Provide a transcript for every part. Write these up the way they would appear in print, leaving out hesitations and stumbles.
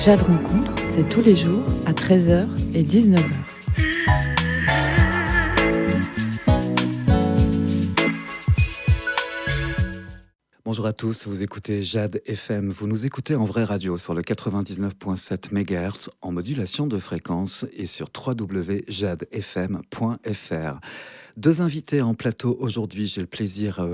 Jade Rencontre, c'est tous les jours à 13h et 19h. Bonjour à tous, vous écoutez Jade FM. Vous nous écoutez en vraie radio sur le 99.7 MHz en modulation de fréquence et sur www.jadefm.fr. Deux invités en plateau aujourd'hui. J'ai le plaisir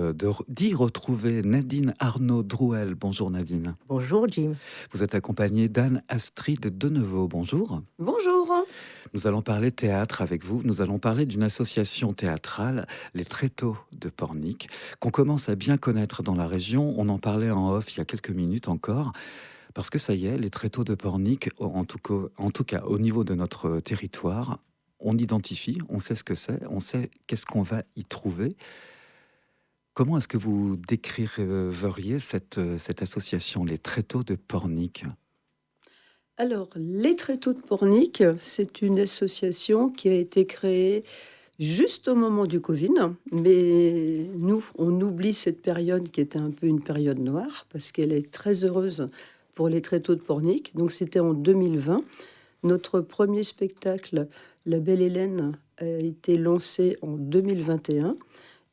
d'y retrouver Nadine Arnaud-Drouel. Bonjour Nadine. Bonjour Jim. Vous êtes accompagnée d'Anne-Astrid Denevaux. Bonjour. Bonjour. Nous allons parler théâtre avec vous. Nous allons parler d'une association théâtrale, les Tréteaux de Pornic, qu'on commence à bien connaître dans la région. On en parlait en off il y a quelques minutes encore. Parce que ça y est, les Tréteaux de Pornic, en tout cas au niveau de notre territoire, on identifie, on sait ce que c'est, on sait qu'est-ce qu'on va y trouver. Comment est-ce que vous décririez cette association, les Tréteaux de Pornic ? Alors, les Tréteaux de Pornic, c'est une association qui a été créée juste au moment du Covid, mais nous, on oublie cette période qui était un peu une période noire, parce qu'elle est très heureuse pour les Tréteaux de Pornic. Donc, c'était en 2020. Notre premier spectacle, La Belle Hélène, a été lancé en 2021.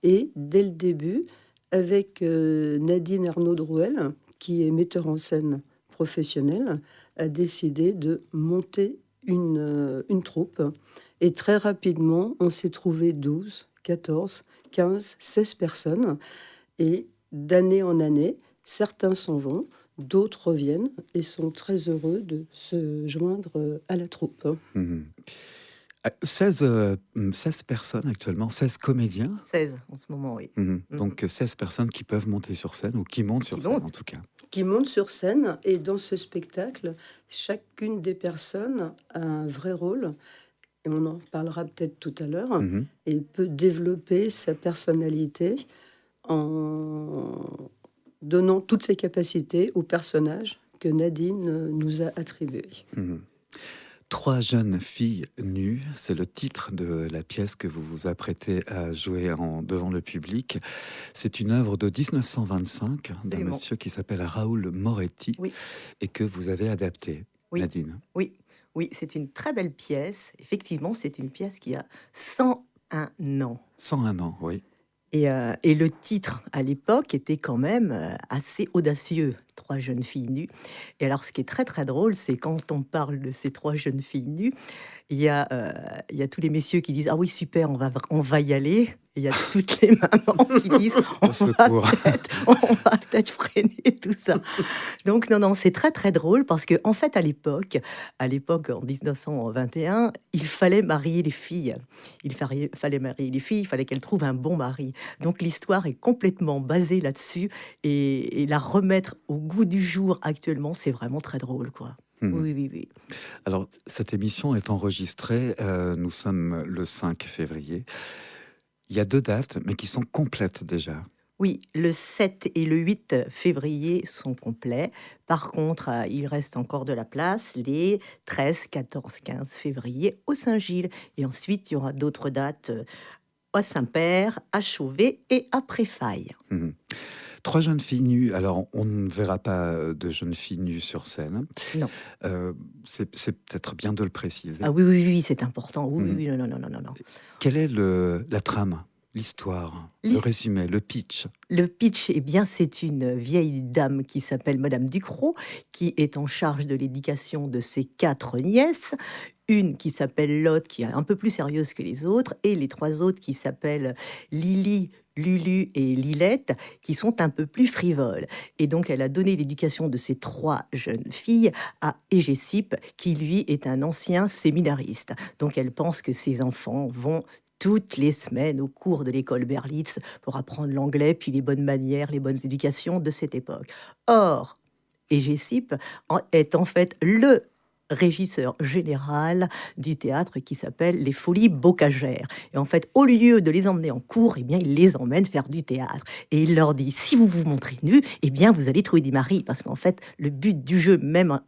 Et dès le début, avec Nadine Arnaud-Drouel, qui est metteur en scène professionnelle, a décidé de monter une troupe. Et très rapidement, on s'est trouvé 12, 14, 15, 16 personnes. Et d'année en année, certains s'en vont, d'autres reviennent et sont très heureux de se joindre à la troupe. 16 personnes actuellement, 16 comédiens. 16 en ce moment, oui. Donc 16 personnes qui peuvent monter sur scène, ou qui montent sur scène en tout cas. Qui montent sur scène, et dans ce spectacle, chacune des personnes a un vrai rôle, et on en parlera peut-être tout à l'heure, et peut développer sa personnalité en donnant toutes ses capacités au personnage que Nadine nous a attribué. 3 jeunes filles nues, c'est le titre de la pièce que vous vous apprêtez à jouer devant le public. C'est une œuvre de 1925 d'un monsieur qui s'appelle Raoul Moretti, et que vous avez adaptée, Nadine. Oui, c'est une très belle pièce. Effectivement, c'est une pièce qui a 101 ans. 101 ans, oui. Et le titre, à l'époque, était quand même assez audacieux. 3 jeunes filles nues. Et alors, ce qui est très, très drôle, c'est quand on parle de ces 3 jeunes filles nues, il y a tous les messieurs qui disent « Ah oui, super, on va y aller ». Et il y a toutes les mamans qui disent « On va peut-être freiner tout ça ». Donc, non, c'est très, très drôle parce qu'en fait, à l'époque, en 1921, il fallait marier les filles. Il fallait marier les filles, il fallait qu'elles trouvent un bon mari. Donc, l'histoire est complètement basée là-dessus, et la remettre au goût du jour actuellement, c'est vraiment très drôle, quoi. Oui. Alors, cette émission est enregistrée, nous sommes le 5 février. Il y a 2 dates, mais qui sont complètes déjà. Oui, le 7 et le 8 février sont complets. Par contre, il reste encore de la place les 13, 14, 15 février au Saint-Gilles. Et ensuite, il y aura d'autres dates à Saint-Père, à Chauvet et à Préfaille. 3 jeunes filles nues. Alors, on ne verra pas de jeunes filles nues sur scène. Non. C'est peut-être bien de le préciser. Ah oui, c'est important. Oui, non. Quelle est la trame, l'histoire, le résumé, le pitch? Le pitch, c'est une vieille dame qui s'appelle Madame Ducrot, qui est en charge de l'éducation de ses 4 nièces. Une qui s'appelle Lotte, qui est un peu plus sérieuse que les autres, et les 3 autres qui s'appellent Lily, Lulu et Lilette, qui sont un peu plus frivoles. Et donc, elle a donné l'éducation de ces 3 jeunes filles à Égésipe, qui, lui, est un ancien séminariste. Donc, elle pense que ses enfants vont toutes les semaines au cours de l'école Berlitz pour apprendre l'anglais, puis les bonnes manières, les bonnes éducations de cette époque. Or, Égésipe est en fait le régisseur général du théâtre qui s'appelle les Folies Bocagères. Et en fait, au lieu de les emmener en cours, il les emmène faire du théâtre. Et il leur dit, si vous vous montrez nus, vous allez trouver des maris. Parce qu'en fait, le but du jeu, même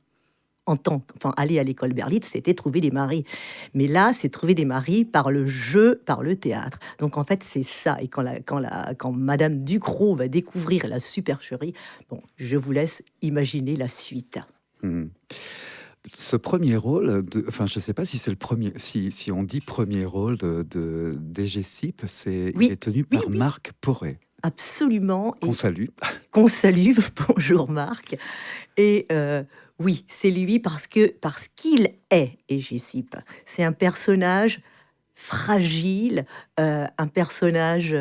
aller à l'école Berlitz, c'était trouver des maris. Mais là, c'est trouver des maris par le jeu, par le théâtre. Donc en fait, c'est ça. Et quand Madame Ducrot va découvrir la supercherie, je vous laisse imaginer la suite. Ce premier rôle, enfin, je ne sais pas si c'est le premier, si on dit premier rôle d'Égésipe, il Oui, est tenu oui, par oui, Marc Poré, absolument. qu'on Et salue. qu'on salue. Bonjour Marc. Et oui, c'est lui parce qu'il est Hégésippe. C'est un personnage fragile, un personnage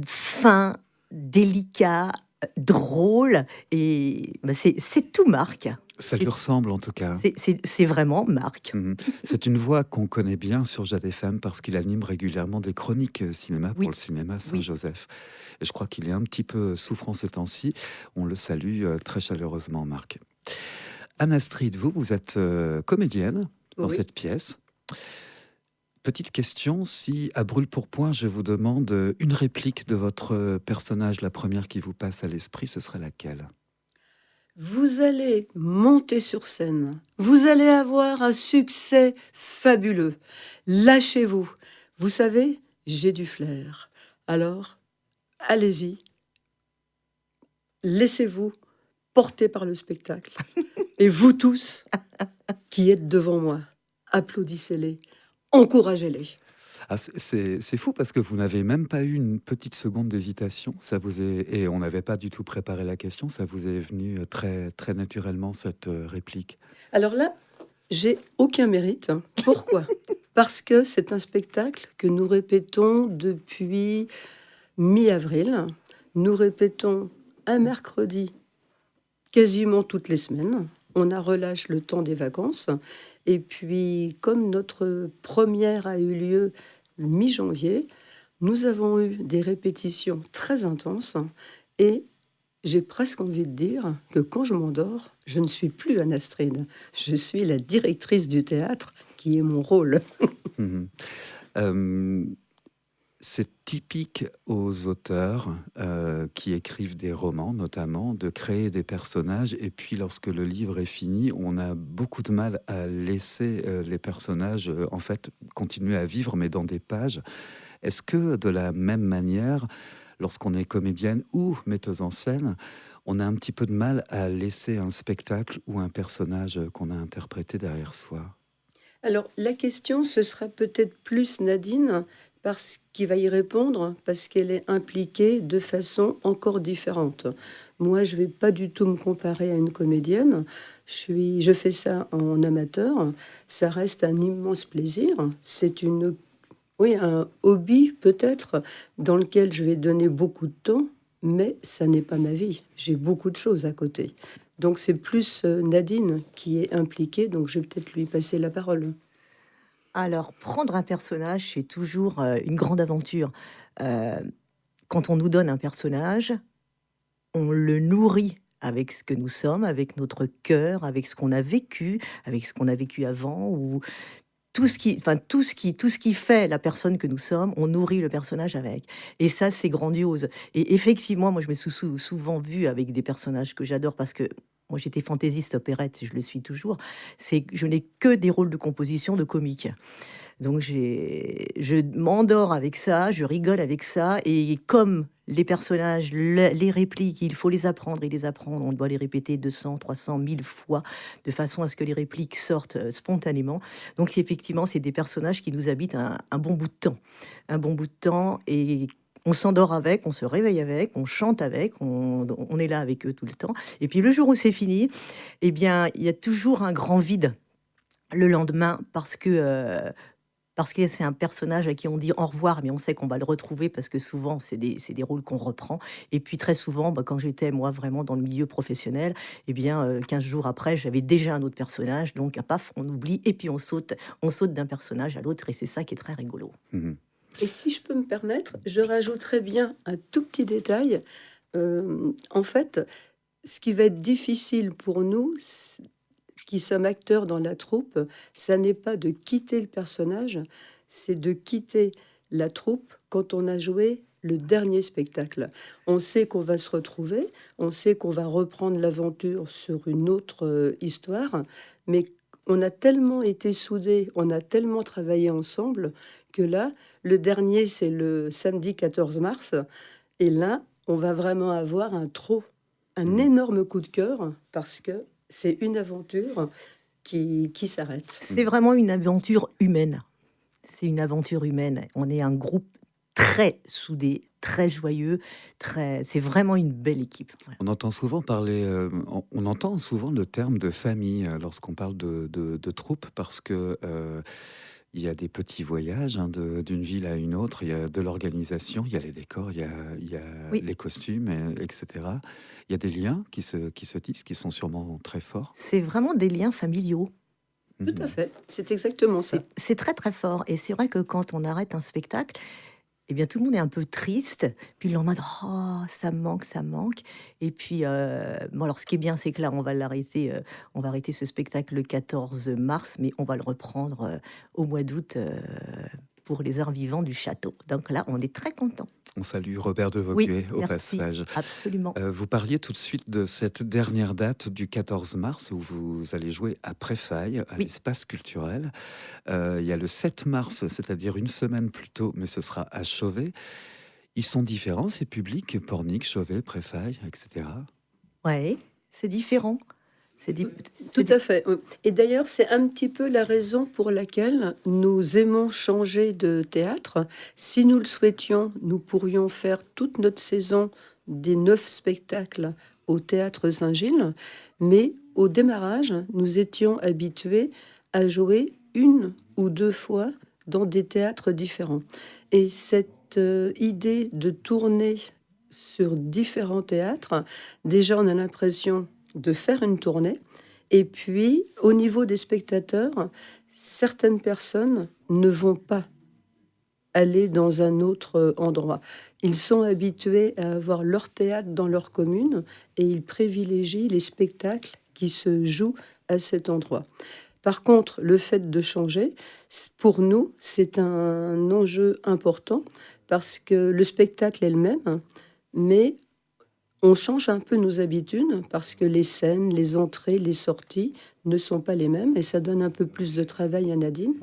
fin, délicat, drôle, et bah, c'est tout Marc. Ça lui C'est ressemble en tout cas. c'est vraiment Marc. Mhm. C'est une voix qu'on connaît bien sur Jade FM parce qu'il anime régulièrement des chroniques cinéma pour Oui, le cinéma oui. Saint-Joseph. Et je crois qu'il est un petit peu souffrant ces temps-ci. On le salue très chaleureusement, Marc. Anne Astrid, vous êtes comédienne dans Oui. cette pièce. Petite question, si à brûle pour point, je vous demande une réplique de votre personnage, la première qui vous passe à l'esprit, ce serait laquelle? Vous allez monter sur scène. Vous allez avoir un succès fabuleux. Lâchez-vous. Vous savez, j'ai du flair. Alors, allez-y. Laissez-vous porter par le spectacle. Et vous tous qui êtes devant moi, applaudissez-les, encouragez-les. Ah, c'est fou parce que vous n'avez même pas eu une petite seconde d'hésitation. Et on n'avait pas du tout préparé la question. Ça vous est venu très, très naturellement, cette réplique. Alors là, j'ai aucun mérite. Pourquoi? Parce que c'est un spectacle que nous répétons depuis mi-avril. Nous répétons un mercredi quasiment toutes les semaines. On a relâche le temps des vacances. Et puis, comme notre première a eu lieu mi-janvier, nous avons eu des répétitions très intenses. Et j'ai presque envie de dire que quand je m'endors, je ne suis plus Anne Astrid. Je suis la directrice du théâtre, qui est mon rôle. Mhm. Euh, c'est typique aux auteurs qui écrivent des romans, notamment, de créer des personnages. Et puis, lorsque le livre est fini, on a beaucoup de mal à laisser les personnages, en fait, continuer à vivre, mais dans des pages. Est-ce que, de la même manière, lorsqu'on est comédienne ou metteuse en scène, on a un petit peu de mal à laisser un spectacle ou un personnage qu'on a interprété derrière soi? Alors, la question, ce sera peut-être plus Nadine, parce qu'il va y répondre, parce qu'elle est impliquée de façon encore différente. Moi, je vais pas du tout me comparer à une comédienne. Je fais ça en amateur. Ça reste un immense plaisir. C'est oui, un hobby peut-être dans lequel je vais donner beaucoup de temps, mais ça n'est pas ma vie. J'ai beaucoup de choses à côté. Donc c'est plus Nadine qui est impliquée, donc je vais peut-être lui passer la parole. Alors, prendre un personnage, c'est toujours une grande aventure. Euh, Quand on nous donne un personnage, on le nourrit avec ce que nous sommes, avec notre cœur, avec ce qu'on a vécu, avec ce qu'on a vécu avant, ou tout ce qui fait la personne que nous sommes, on nourrit le personnage avec. Et ça, c'est grandiose. Et effectivement, moi, je me suis souvent vue avec des personnages que j'adore parce que moi, j'étais fantaisiste opérette, je le suis toujours. C'est que je n'ai que des rôles de composition de comique. Donc je m'endors avec ça, je rigole avec ça, et comme les personnages, les répliques, il faut les apprendre et les apprendre, on doit les répéter 200, 300, 1000 fois, de façon à ce que les répliques sortent spontanément. Donc effectivement, c'est des personnages qui nous habitent un bon bout de temps, un bon bout de temps, et on s'endort avec, on se réveille avec, on chante avec, on est là avec eux tout le temps. Et puis le jour où c'est fini, eh bien, il y a toujours un grand vide le lendemain parce que c'est un personnage à qui on dit au revoir, mais on sait qu'on va le retrouver parce que souvent, c'est des rôles qu'on reprend. Et puis très souvent, bah, quand j'étais, moi, vraiment dans le milieu professionnel, eh bien, 15 jours après, j'avais déjà un autre personnage. Donc, paf, on oublie et puis on saute d'un personnage à l'autre. Et c'est ça qui est très rigolo. Mhm. Et si je peux me permettre, je rajouterais bien un tout petit détail. En fait, ce qui va être difficile pour nous, qui sommes acteurs dans la troupe, ça n'est pas de quitter le personnage, c'est de quitter la troupe quand on a joué le dernier spectacle. On sait qu'on va se retrouver, on sait qu'on va reprendre l'aventure sur une autre histoire, mais on a tellement été soudés, on a tellement travaillé ensemble que là, le dernier, c'est le samedi 14 mars, et là, on va vraiment avoir un Mhm. énorme coup de cœur, parce que C'est une aventure qui s'arrête. C'est vraiment une aventure humaine. C'est une aventure humaine. On est un groupe très soudé, très joyeux, c'est vraiment une belle équipe. Voilà. On entend souvent parler, on entend souvent le terme de famille lorsqu'on parle de troupe parce que il y a des petits voyages d'une ville à une autre, il y a de l'organisation, il y a les décors, il y a Oui. les costumes, etc. Il y a des liens qui se tissent, qui sont sûrement très forts. C'est vraiment des liens familiaux. Tout à fait, c'est exactement ça. C'est très très fort. Et c'est vrai que quand on arrête un spectacle, eh bien tout le monde est un peu triste. Puis le lendemain, oh, ça me manque, ça me manque. Et puis, bon, alors ce qui est bien, c'est que là, on va l'arrêter. On va arrêter ce spectacle le 14 mars, mais on va le reprendre au mois d'août pour les arts vivants du château. Donc là, on est très contents. On salue Robert de Oui, Vauguet au merci. passage. Absolument. Vous parliez tout de suite de cette dernière date du 14 mars où vous allez jouer à Préfaille, à Oui. l'espace culturel. Il y a le 7 mars, c'est-à-dire une semaine plus tôt, mais ce sera à Chauvet. Ils sont différents, ces publics, Pornic, Chauvet, Préfaille, etc. Ouais, c'est différent. Tout à fait. Oui. Et d'ailleurs, c'est un petit peu la raison pour laquelle nous aimons changer de théâtre. Si nous le souhaitions, nous pourrions faire toute notre saison des 9 spectacles au Théâtre Saint-Gilles. Mais au démarrage, nous étions habitués à jouer 1 ou 2 fois dans des théâtres différents. Et cette idée de tourner sur différents théâtres, déjà on a l'impression de faire une tournée. Et puis, au niveau des spectateurs, certaines personnes ne vont pas aller dans un autre endroit. Ils sont habitués à avoir leur théâtre dans leur commune et ils privilégient les spectacles qui se jouent à cet endroit. Par contre, le fait de changer, pour nous, c'est un enjeu important parce que le spectacle est le même, mais on change un peu nos habitudes parce que les scènes, les entrées, les sorties ne sont pas les mêmes et ça donne un peu plus de travail à Nadine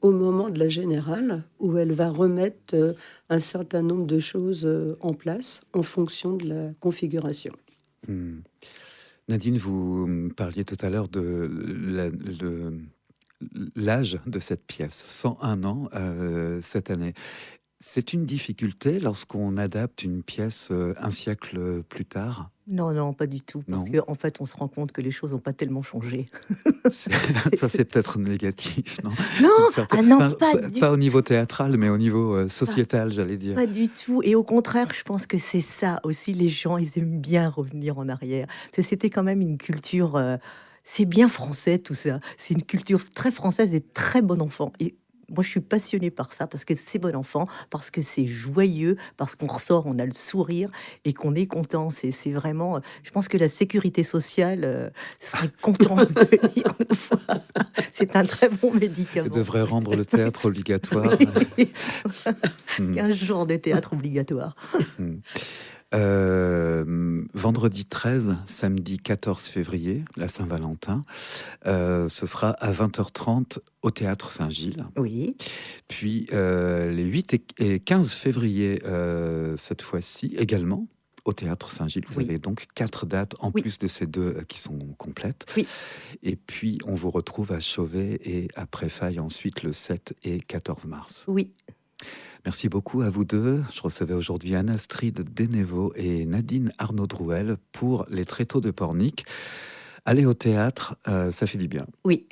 au moment de la générale où elle va remettre un certain nombre de choses en place en fonction de la configuration. Nadine, vous parliez tout à l'heure de l'âge de cette pièce, 101 ans cette année. C'est une difficulté lorsqu'on adapte une pièce un siècle plus tard? Non, pas du tout. Parce Non. qu'en fait, on se rend compte que les choses n'ont pas tellement changé. Ça, c'est peut-être négatif, non? Non, non, Pas au niveau théâtral, mais au niveau sociétal, j'allais dire. Pas du tout. Et au contraire, je pense que c'est ça aussi. Les gens, ils aiment bien revenir en arrière. Parce que c'était quand même une culture... c'est bien français, tout ça. C'est une culture très française et très bon enfant. Et moi, je suis passionnée par ça, parce que c'est bon enfant, parce que c'est joyeux, parce qu'on ressort, on a le sourire et qu'on est content. C'est vraiment... Je pense que la sécurité sociale serait content de venir nous voir. C'est un très bon médicament. Elle devrait rendre le théâtre obligatoire. 15 jours de théâtre obligatoire. Vendredi 13, samedi 14 février, la Saint-Valentin, ce sera à 20h30 au Théâtre Saint-Gilles. Oui. Puis les 8 et 15 février, cette fois-ci, également au Théâtre Saint-Gilles. Vous Oui. avez donc 4 dates en Oui. plus de ces 2 qui sont complètes. Oui. Et puis, on vous retrouve à Chauvet et à Préfaille ensuite le 7 et 14 mars. Oui. Merci beaucoup à vous deux. Je recevais aujourd'hui Anne-Astrid Denevo et Nadine Arnaud-Drouel pour Les Tréteaux de Pornic. Aller au théâtre, ça fait du bien. Oui.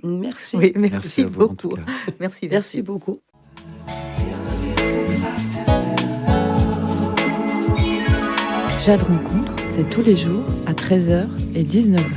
Merci. Oui, Merci merci à vous, en tout beaucoup. cas. Merci beaucoup. Jade Rencontre, c'est tous les jours à 13h et 19h.